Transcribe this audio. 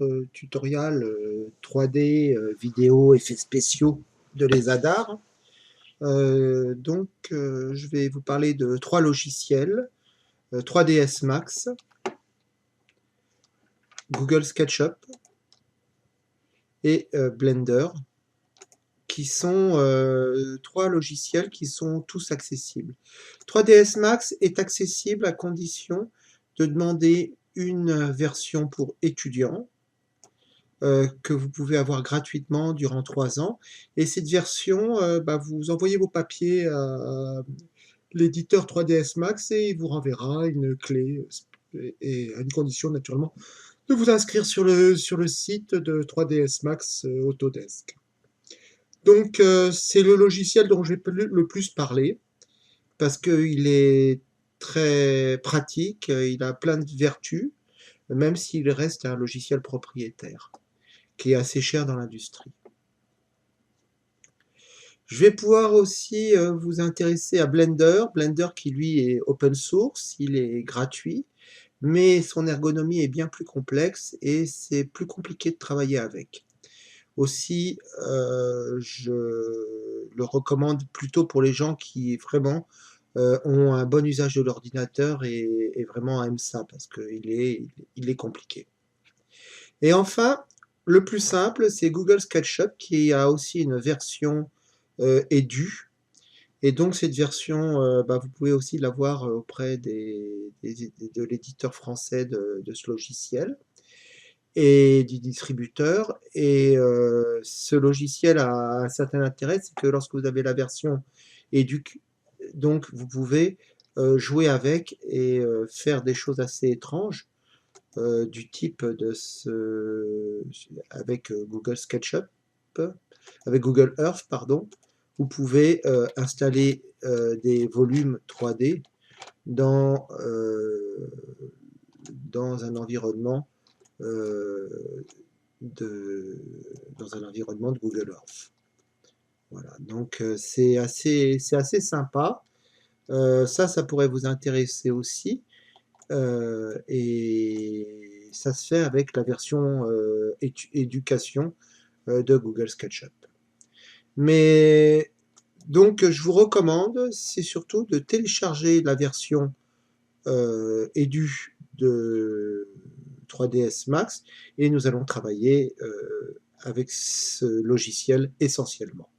notre tutoriel 3D, vidéo, effets spéciaux de l'ESADAR. Je vais vous parler de 3 logiciels, 3ds Max, Google SketchUp et Blender, qui sont 3 logiciels qui sont tous accessibles. 3ds Max est accessible à condition de demander une version pour étudiants que vous pouvez avoir gratuitement durant 3 ans. Et cette version, vous envoyez vos papiers à l'éditeur 3ds Max et il vous renverra une clé et à une condition naturellement de vous inscrire sur le site de 3ds Max Autodesk. Donc c'est le logiciel dont je vais le plus parler parce qu'il est très pratique, il a plein de vertus, même s'il reste un logiciel propriétaire qui est assez cher dans l'industrie. Je vais pouvoir aussi vous intéresser à Blender. Blender qui lui est open source, il est gratuit, mais son ergonomie est bien plus complexe et c'est plus compliqué de travailler avec. Aussi, je le recommande plutôt pour les gens qui vraiment ont un bon usage de l'ordinateur et vraiment aiment ça parce qu'il est compliqué. Et enfin, le plus simple, c'est Google SketchUp qui a aussi une version Edu. Et donc cette version, vous pouvez aussi l'avoir auprès de l'éditeur français de ce logiciel et du distributeur. Et ce logiciel a un certain intérêt, c'est que lorsque vous avez la version Edu, donc vous pouvez jouer avec et faire des choses assez étranges. Du type avec Google SketchUp, avec Google Earth, pardon, vous pouvez installer des volumes 3D dans un environnement de Google Earth. Voilà, donc c'est assez sympa. Ça pourrait vous intéresser aussi. Et ça se fait avec la version éducation de Google SketchUp. Mais donc je vous recommande, c'est surtout de télécharger la version Edu de 3ds Max et nous allons travailler avec ce logiciel essentiellement.